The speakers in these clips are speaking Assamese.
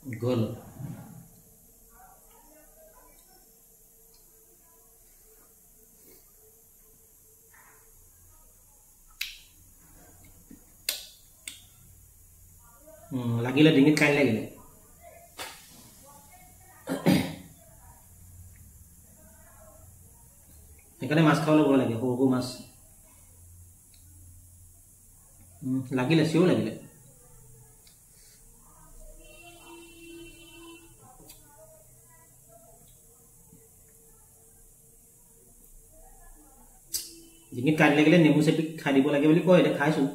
গ'ল লাগিলে ডিঙিত কাইল লাগিলে সেইকাৰণে মাছ খাবলৈ ভয় লাগে সৰু মাছ লাগিলে চিও লাগিলে ডিঙিত কাইল লাগিলে নেমু চেপি খাই দিব লাগে বুলি কয় এতিয়া খাইছোঁ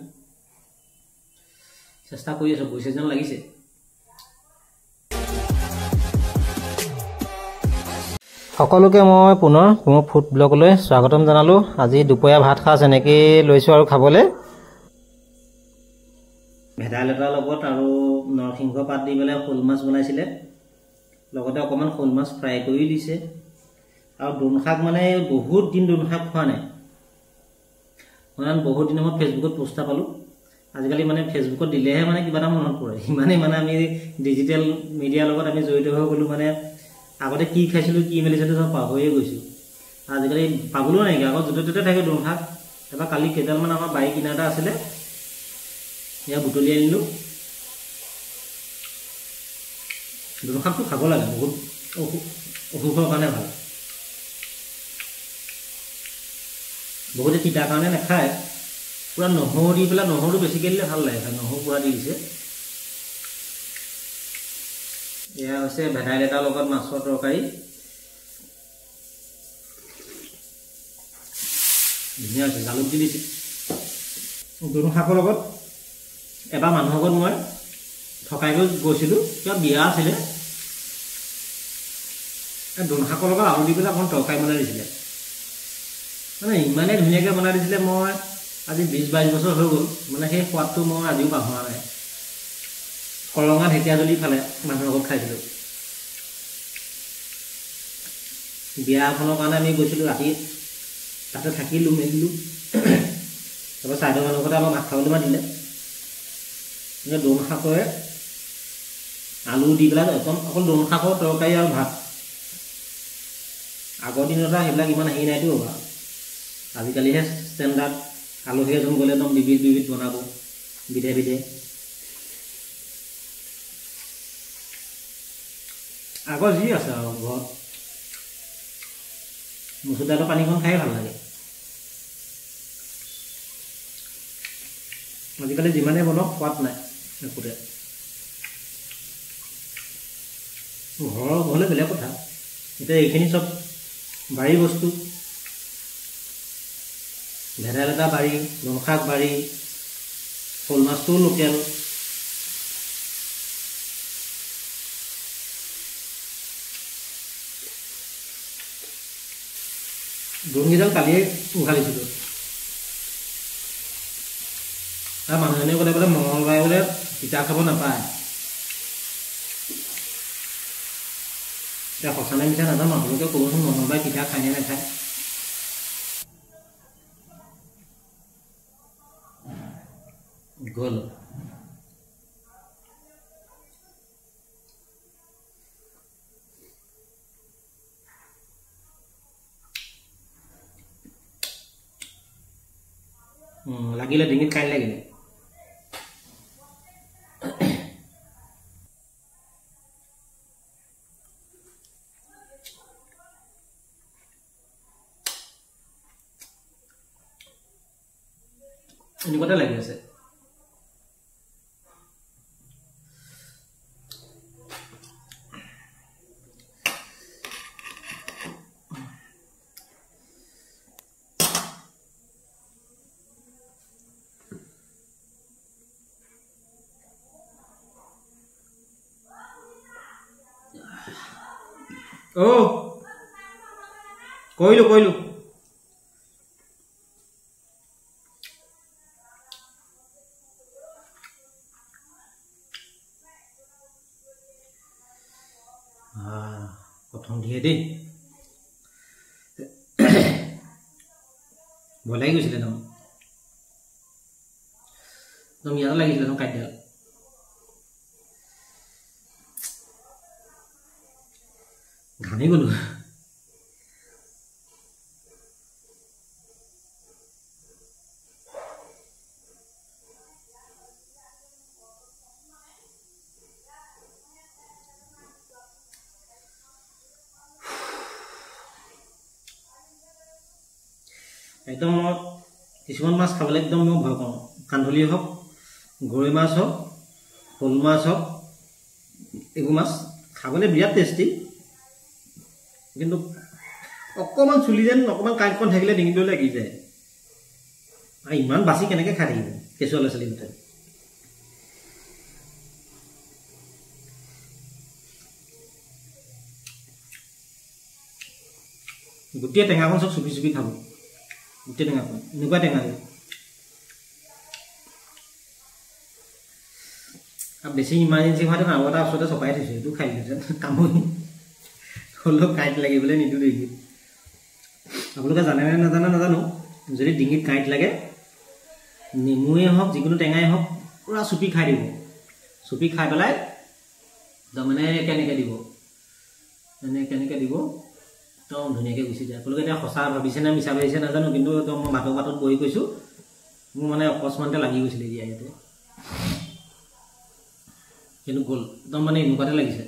চেষ্টা কৰি আছোঁ গৈছে যেন লাগিছে সকলোকে মই পুনৰ মোৰ ফুড ব্লগলৈ স্বাগতম জনালোঁ আজি দুপৰীয়া ভাত সাজ এনেকৈ লৈছোঁ আৰু খাবলৈ ভেদাইলতাৰ লগত আৰু নৰসিংহ পাত দি পেলাই শ'ল মাছ বনাইছিলে লগতে অকণমান শ'ল মাছ ফ্ৰাই কৰি দিছে আৰু দোন শাক মানে বহুত দিন দোন শাক খোৱা নাই মই বহুত দিনৰ মই ফেচবুকত পোষ্ট এটা পালোঁ আজিকালি মানে ফেচবুকত দিলেহে মানে কিবা এটা মনত পৰে ইমানেই মানে আমি ডিজিটেল মিডিয়াৰ লগত আমি জড়িত হৈ গ'লোঁ মানে আগতে কি খাইছিলোঁ কি মেলিছিলোঁ চব পাহৰিয়ে গৈছোঁ আজিকালি পাবলৈও নাইকিয়া আকৌ য'তে ত'তে থাকে দোন শাক এবাৰ কালি কেইডালমান আমাৰ বাৰী কিনাৰতে আছিলে এয়া বুটলি আনিলোঁ দোন শাকটো খাব লাগে বহুত অসুখৰ কাৰণে ভাল বহুতে তিতাৰ কাৰণে নাখায় পুৰা নহৰু দি পেলাই নহৰুটো বেছিকৈ দিলে ভাল লাগে নহৰু পুৰা দি দিছে এয়া হৈছে ভেদাইলতাৰ লগত মাছৰ তৰকাৰী ধুনীয়া হৈছে জালুক দি দিছে দোন শাকৰ লগত এবাৰ মানুহৰ ঘৰত মই থকাই গৈ গৈছিলোঁ কিবা বিয়া আছিলে দোন শাকৰ লগত আলু দি পেলাই অকণ তৰকাৰী বনাই দিছিলে মানে ইমানেই ধুনীয়াকৈ বনাই দিছিলে মই আজি 20-22 বছৰ হৈ গ'ল মানে সেই সোৱাদটো মই আজিও পাহৰা নাই কৰঙা ঢেকীয়াজুলি ফালে মানুহৰ ঘৰত খাইছিলোঁ বিয়া এখনৰ কাৰণে আমি গৈছিলোঁ ৰাতি তাতে থাকিলোঁ মেলিলোঁ তাৰপৰা চাইডৰ মানুহৰ ঘৰতে আমাক ভাত খাবলৈ মাতিলে দোন শাকৰে আলু দি পেলাই অকল দোন শাকৰ তৰকাৰী আৰু ভাত আগৰ দিনত সেইবিলাক ইমান হেৰি নাইতো বাৰু আজিকালিহে ষ্টেণ্ডাৰ্ড আলহী এজন গ'লে একদম বিবিধ বনাব বিধে বিধে আগৰ যি আছে আৰু ঘৰত মচুৰ দাইলৰ পানীখন খাই ভাল লাগে আজিকালি যিমানে বনাওক সোৱাদ নাই একোতে ঘৰৰ হ'লে বেলেগ কথা এতিয়া এইখিনি চব বাৰী বস্তু ভেদাইলতা বাৰী দোন শাক বাৰী শ'ল মাছটোও লোকেল দোনকেইডাল কালিয়ে উঘালিছিলোঁ তাৰ মানুহজনে ক'লে বোলে মঙলবাৰে বোলে তিতা খাব নাপায় এতিয়া সঁচা নে মিছা নাজানো আপোনালোকে ক'বচোন মঙলবাৰে তিতা খায় নে নাখায় গ'ল লাগিলে ডিঙিত কাইল লাগিলে এনেকুৱাতে লাগি আছে কৰিলোঁ প্ৰথম দিয়ে দেই ভয় লাগি গৈছিলে একদম ইয়াতে লাগিছিলে কাইডাল ঘামি গ'লো একদম কিছুমান মাছ খাবলৈ একদম মই ভয় পাওঁ কান্ধলি হওক গৰৈ মাছ হওক শ'ল মাছ হওক এইবোৰ মাছ খাবলৈ বিৰাট টেষ্টি কিন্তু অকণমান চুলি যেন অকণমান কাঁইটকণ থাকিলে ডিঙিটো লাগি যায় আৰু ইমান বাচি কেনেকৈ খাই থাকিব কেঁচুৱা ল'ৰা ছোৱালীৰ মতে গোটেই টেঙাখন চব চুপি চুপি খাব গোটেই টেঙাখন এনেকুৱা টেঙা দিয়ে আৰু বেছি ইমাৰ্জেঞ্চি হোৱাহেঁতেন আৰু এটা ওচৰতে চপাই থৈছোঁ সেইটো খাই দিলোঁহেঁতেন কামুৰি হ'লেও কাঁইট লাগিবলৈ নিদিওঁ ডিঙিত আপোনালোকে জানেনে নাজানে নাজানো যদি ডিঙিত কাঁইট লাগে নেমুৱে হওক যিকোনো টেঙাই হওক পূৰা চুপি খাই দিব চুপি খাই পেলাই তাৰমানে কেনেকৈ দিব কেনেকৈ দিব একদম ধুনীয়াকৈ গুচি যায় আপোনালোকে এতিয়া সঁচা ভাবিছে নে মিছা ভাবিছে নাজানো কিন্তু একদম মই ভাতৰ পাতত বহি কৈছোঁ মোৰ মানে অকস্মাতে লাগি গৈছিলে এতিয়া ইয়াতে কিন্তু গ'ল একদম মানে এনেকুৱাতে লাগিছে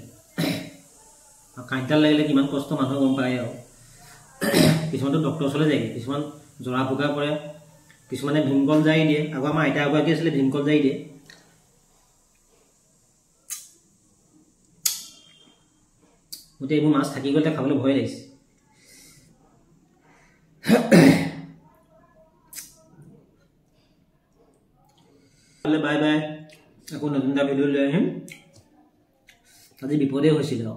আৰু কাঁইটডাল লাগিলে কিমান কষ্ট মানুহে গম পায় আৰু কিছুমানটো ডক্টৰৰ ওচৰলৈ যায়গৈ কিছুমান জৰা ফুকা কৰে কিছুমানে ভীমকল জাৰি দিয়ে আকৌ আমাৰ আইতা এগৰাকী আছিলে ভীমকল জাৰি দিয়ে গোটেই এইবোৰ মাছ থাকি গ'লে খাবলৈ ভয় লাগিছে বাই বাই আকৌ নতুন এটা ভিডিঅ' লৈ আহিম আজি বিপদেই হৈছিলে আৰু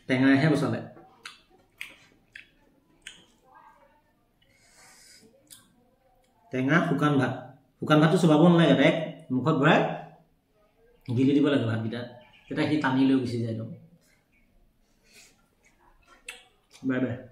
টেঙাইহে বচালে টেঙা শুকান ভাতটো চুবাব নালাগে ডাইৰেক্ট মুখত ভৰাই গিলি দিব লাগে ভাতকেইটা তেতিয়া সি টানি লৈ গুচি যায় একদম বাই বাই